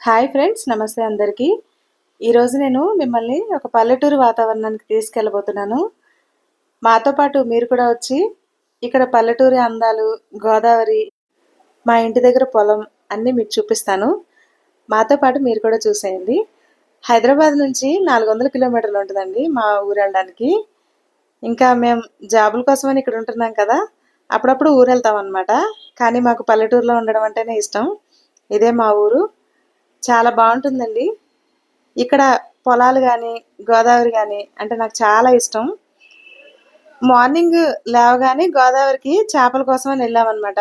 Hi friends, నమస్తే అందరికీ. ఈరోజు నేను మిమ్మల్ని ఒక పల్లెటూరు వాతావరణానికి తీసుకెళ్ళబోతున్నాను. మాతో పాటు మీరు కూడా వచ్చి ఇక్కడ పల్లెటూరి అందాలు, గోదావరి, మా ఇంటి దగ్గర పొలం అన్నీ మీకు చూపిస్తాను. మాతో పాటు మీరు కూడా చూసేయండి. హైదరాబాద్ నుంచి 400 కిలోమీటర్లు ఉంటుందండి మా ఊరు వెళ్ళడానికి. ఇంకా మేము జాబుల కోసమని ఇక్కడ ఉంటున్నాం కదా, అప్పుడప్పుడు ఊరు వెళ్తాం అనమాట. కానీ మాకు పల్లెటూరులో ఉండడం అంటేనే ఇష్టం. ఇదే మా ఊరు. చాలా బాగుంటుందండి. ఇక్కడ పొలాలు కానీ, గోదావరి కానీ అంటే నాకు చాలా ఇష్టం. మార్నింగ్ లేవగానే గోదావరికి చేపల కోసమని వెళ్ళామన్నమాట.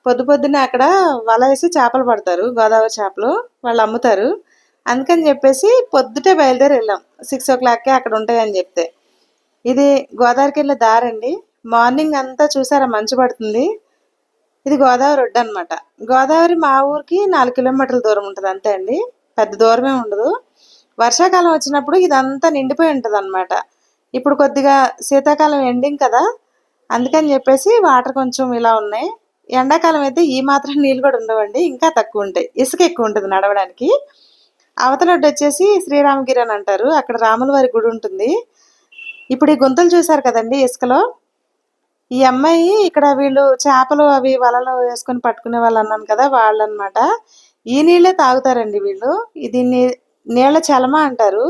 పొద్దున్నే అక్కడ వల వేసి చేపలు పడతారు, గోదావరి చేపలు వాళ్ళు అమ్ముతారు. అందుకని చెప్పేసి పొద్దుటే బయలుదేరి వెళ్ళాం. 6 o'clockకే అక్కడ ఉంటాయని చెప్తే. ఇది గోదావరికి వెళ్ళే దారండి. మార్నింగ్ అంతా చూసారా, మంచు పడుతుంది. ఇది గోదావరి ఒడ్డు అనమాట. గోదావరి మా ఊరికి 4 కిలోమీటర్ల దూరం ఉంటుంది అంతే అండి, పెద్ద దూరమే ఉండదు. వర్షాకాలం వచ్చినప్పుడు ఇదంతా నిండిపోయి ఉంటుంది అనమాట. ఇప్పుడు కొద్దిగా శీతాకాలం ఎండింగ్ కదా, అందుకని చెప్పేసి వాటర్ కొంచెం ఇలా ఉన్నాయి. ఎండాకాలం అయితే ఈ మాత్రం నీళ్ళు కూడా ఉండవండి, ఇంకా తక్కువ ఉంటాయి. ఇసుక ఎక్కువ ఉంటుంది నడవడానికి. అవతలొడ్డు వచ్చేసి శ్రీరామగిరి అని అంటారు, అక్కడ రాముల వారి గుడి ఉంటుంది. ఇప్పుడు ఈ గుంతలు చూసారు కదండి ఇసుకలో, ఈ అమ్మాయి ఇక్కడ వీళ్ళు చేపలు అవి వలలో వేసుకొని పట్టుకునే వాళ్ళు అన్నాను కదా, వాళ్ళు అనమాట. ఈ నీళ్ళే తాగుతారండి వీళ్ళు. దీన్ని నీళ్ళ చలమ అంటారు.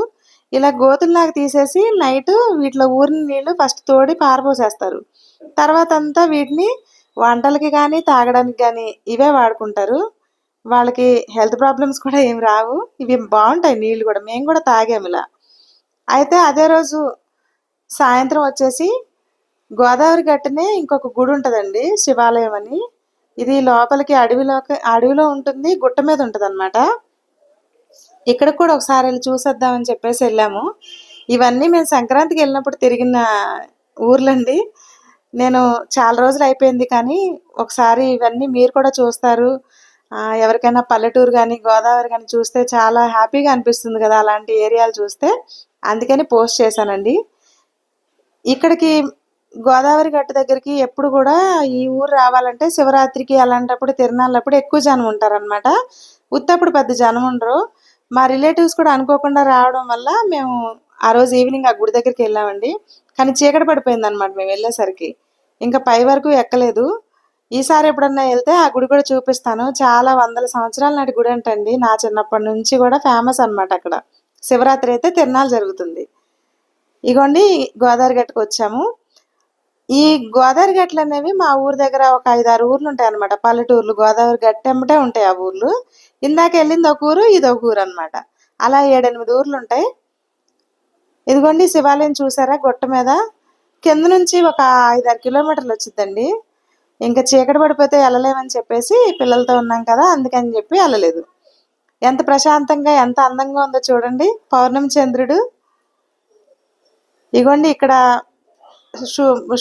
ఇలా గోతుల్లాగా తీసేసి నైట్ వీటిలో ఊరిన నీళ్లు ఫస్ట్ తోడి పారపోసేస్తారు. తర్వాత అంతా వీటిని వంటలకి కానీ, తాగడానికి కానీ ఇవే వాడుకుంటారు. వాళ్ళకి హెల్త్ ప్రాబ్లమ్స్ కూడా ఏమి రావు. ఇవి బాగుంటాయి నీళ్ళు కూడా, మేము కూడా తాగాము ఇలా. అయితే అదే రోజు సాయంత్రం వచ్చేసి గోదావరి గట్టునే ఇంకొక గుడి ఉంటుందండి, శివాలయం అని. ఇది లోపలికి అడవిలో ఉంటుంది, గుట్ట మీద ఉంటుంది అనమాట. ఇక్కడ కూడా ఒకసారి వెళ్ళి చూసేద్దామని చెప్పేసి వెళ్ళాము. ఇవన్నీ మేము సంక్రాంతికి వెళ్ళినప్పుడు తిరిగిన ఊర్లండి. నేను చాలా రోజులు అయిపోయింది, కానీ ఒకసారి ఇవన్నీ మీరు కూడా చూస్తారు. ఎవరికైనా పల్లెటూరు కానీ, గోదావరి కానీ చూస్తే చాలా హ్యాపీగా అనిపిస్తుంది కదా అలాంటి ఏరియాలు చూస్తే. అందుకని పోస్ట్ చేశానండి. ఇక్కడికి గోదావరి గట్టు దగ్గరికి ఎప్పుడు కూడా ఈ ఊరు రావాలంటే శివరాత్రికి అలాంటప్పుడు, తిరునాళ్ళప్పుడు ఎక్కువ జనం ఉంటారనమాట. ఉత్తప్పుడు పెద్ద జనం ఉండరు. మా రిలేటివ్స్ కూడా అనుకోకుండా రావడం వల్ల మేము ఆ రోజు ఈవినింగ్ ఆ గుడి దగ్గరికి వెళ్ళామండి. కానీ చీకటి పడిపోయింది అనమాట మేము వెళ్ళేసరికి. ఇంకా పై వరకు ఎక్కలేదు. ఈసారి ఎప్పుడన్నా వెళ్తే ఆ గుడి కూడా చూపిస్తాను. చాలా వందల సంవత్సరాల నాటి గుడి అంటండి. నా చిన్నప్పటి నుంచి కూడా ఫేమస్ అనమాట అక్కడ. శివరాత్రి అయితే తిరునాళ్ళు జరుగుతుంది. ఇగోండి గోదావరి గట్టుకు వచ్చాము. ఈ గోదావరి గట్లు అనేవి మా ఊరు దగ్గర ఒక 5-6 ఊర్లు ఉంటాయి అనమాట, పల్లెటూర్లు. గోదావరి గట్టెమ్మటే ఉంటాయి ఆ ఊర్లు. ఇందాక వెళ్ళింది ఒక ఊరు, ఇది ఒక ఊరు అనమాట. అలా 7-8 ఊర్లు ఉంటాయి. ఇదిగోండి శివాలయం చూసారా, గుట్ట మీద కింద నుంచి ఒక 5-6 కిలోమీటర్లు వచ్చిందండి. ఇంకా చీకటి పడిపోతే వెళ్ళలేమని చెప్పేసి పిల్లలతో ఉన్నాం కదా, అందుకని చెప్పి వెళ్ళలేదు. ఎంత ప్రశాంతంగా, ఎంత అందంగా ఉందో చూడండి, పౌర్ణమి చంద్రుడు. ఇగోండి ఇక్కడ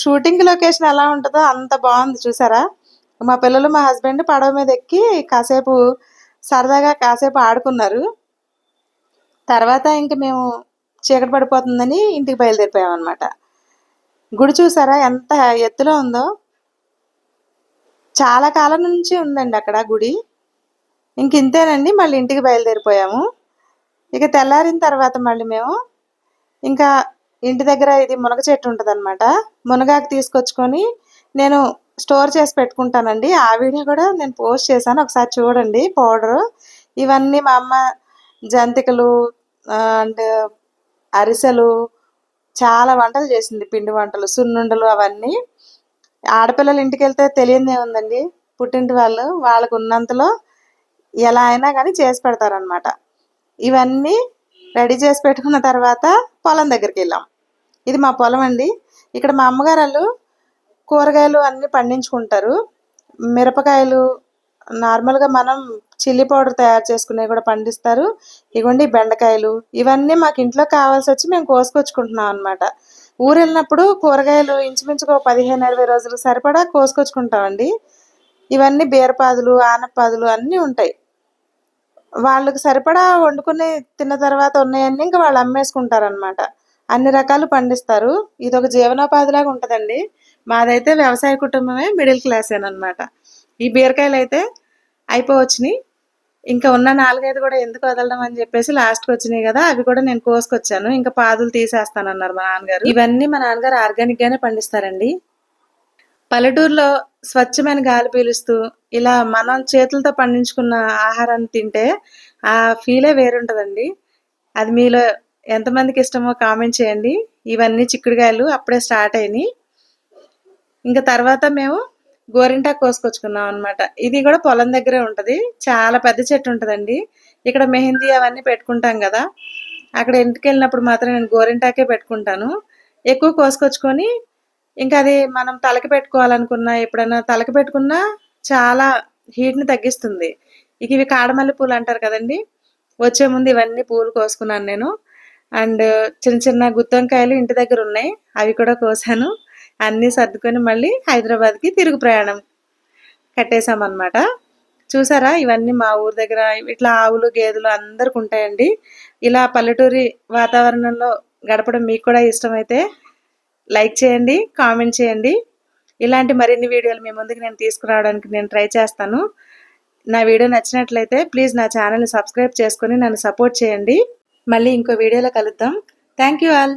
షూటింగ్ లొకేషన్ ఎలా ఉంటుందో అంత బాగుంది చూసారా. మా పిల్లలు, మా హస్బెండ్ పడవ మీద ఎక్కి కాసేపు సరదాగా కాసేపు ఆడుకున్నారు. తర్వాత ఇంక మేము చీకటి పడిపోతుందని ఇంటికి బయలుదేరిపోయాం అనమాట. గుడి చూసారా ఎంత ఎత్తులో ఉందో. చాలా కాలం నుంచి ఉందండి అక్కడ గుడి. ఇంక ఇంతేనండి, మళ్ళీ ఇంటికి బయలుదేరిపోయాము. ఇక తెల్లారిన తర్వాత మళ్ళీ మేము ఇంకా ఇంటి దగ్గర ఇది మునగ చెట్టు ఉంటుంది అనమాట. మునగాకు తీసుకొచ్చుకొని నేను స్టోర్ చేసి పెట్టుకుంటానండి. ఆ వీడియో కూడా నేను పోస్ట్ చేశాను, ఒకసారి చూడండి. పౌడరు ఇవన్నీ మా అమ్మ జంతికలు అండ్ అరిసెలు చాలా వంటలు చేసింది, పిండి వంటలు, సున్నుండలు అవన్నీ. ఆడపిల్లలు ఇంటికి వెళ్తే తెలియదే ఉందండి, పుట్టింటి వాళ్ళకు ఉన్నంతలో ఎలా అయినా కానీ చేసి పెడతారనమాట. ఇవన్నీ రెడీ చేసి పెట్టుకున్న తర్వాత పొలం దగ్గరికి వెళ్ళాం. ఇది మా పొలం అండి. ఇక్కడ మా అమ్మగారు వాళ్ళు కూరగాయలు అన్నీ పండించుకుంటారు. మిరపకాయలు, నార్మల్గా మనం చిల్లీ పౌడర్ తయారు చేసుకునేవి కూడా పండిస్తారు. ఇగోండి బెండకాయలు, ఇవన్నీ మాకు ఇంట్లో కావాల్సి వచ్చి మేము కోసుకొచ్చుకుంటున్నాం అనమాట. ఊరు వెళ్ళినప్పుడు కూరగాయలు ఇంచుమించుగా 15-20 రోజులు సరిపడా కోసుకొచ్చుకుంటామండి. ఇవన్నీ బీరపాదులు, ఆనపాదులు అన్నీ ఉంటాయి. వాళ్ళకి సరిపడా వండుకుని తిన్న తర్వాత ఉన్నాయన్నీ ఇంకా వాళ్ళు అమ్మేసుకుంటారనమాట. అన్ని రకాలు పండిస్తారు. ఇది ఒక జీవనోపాధిలాగా ఉంటుందండి. మాదైతే వ్యవసాయ కుటుంబమే, మిడిల్ క్లాసేనమాట. ఈ బీరకాయలు అయితే అయిపోవచ్చినాయి. ఇంకా ఉన్న 4, 5 కూడా ఎందుకు వదలడం అని చెప్పేసి లాస్ట్‌కి వచ్చినాయి కదా! అవి కూడా నేను కోసుకొచ్చాను. ఇంకా పాదులు తీసేస్తానన్నారు మా నాన్నగారు. ఇవన్నీ మా నాన్నగారు ఆర్గానిక్‌గానే పండిస్తారండి. పల్లెటూరులో స్వచ్ఛమైన గాలి పీలుస్తూ, ఇలా మనం చేతులతో పండించుకున్న ఆహారాన్ని తింటే ఆ ఫీలే వేరుంటదండి. అది మీలో ఎంతమందికి ఇష్టమో కామెంట్ చేయండి. ఇవన్నీ చిక్కుడుగాయలు అప్పుడే స్టార్ట్ అయినాయి. ఇంకా తర్వాత మేము గోరింటాకు కోసుకొచ్చుకున్నాం అనమాట. ఇది కూడా పొలం దగ్గరే ఉంటది. చాలా పెద్ద చెట్టు ఉంటదండి. ఇక్కడ మెహందీ అవన్నీ పెట్టుకుంటాం కదా! అక్కడ ఇంటికెళ్ళినప్పుడు మాత్రం నేను గోరింటాకే పెట్టుకుంటాను. ఎక్కువ కోసుకొచ్చుకొని ఇంకా అది మనం తలకి పెట్టుకోవాలనుకున్నా, ఎప్పుడైనా తలకి పెట్టుకున్నా చాలా హీట్‌ని తగ్గిస్తుంది. ఇక ఇవి కాడమల్లె పూలు అంటారు కదండీ! వచ్చే ముందు ఇవన్నీ పూలు కోసుకున్నాను నేను. అండ్ చిన్న చిన్న గుత్తొంకాయలు ఇంటి దగ్గర ఉన్నాయి. అవి కూడా కోసాను. అన్నీ సర్దుకొని మళ్ళీ హైదరాబాద్‌కి తిరుగు ప్రయాణం కట్టేసామనమాట. చూసారా ఇవన్నీ మా ఊరు దగ్గర ఇట్లా ఆవులు, గేదెలు అందరికి ఉంటాయండి. ఇలా పల్లెటూరి వాతావరణంలో గడపడం మీకు కూడా ఇష్టమైతే లైక్ చేయండి, కామెంట్ చేయండి. ఇలాంటి మరిన్ని వీడియోలు మీ ముందుకు నేను తీసుకురావడానికి నేను ట్రై చేస్తాను. నా వీడియో నచ్చినట్లయితే ప్లీజ్ నా ఛానల్‌ని సబ్స్క్రైబ్ చేసుకొని నన్ను సపోర్ట్ చేయండి. మళ్ళీ ఇంకో వీడియోలో కలుద్దాం. Thank you all.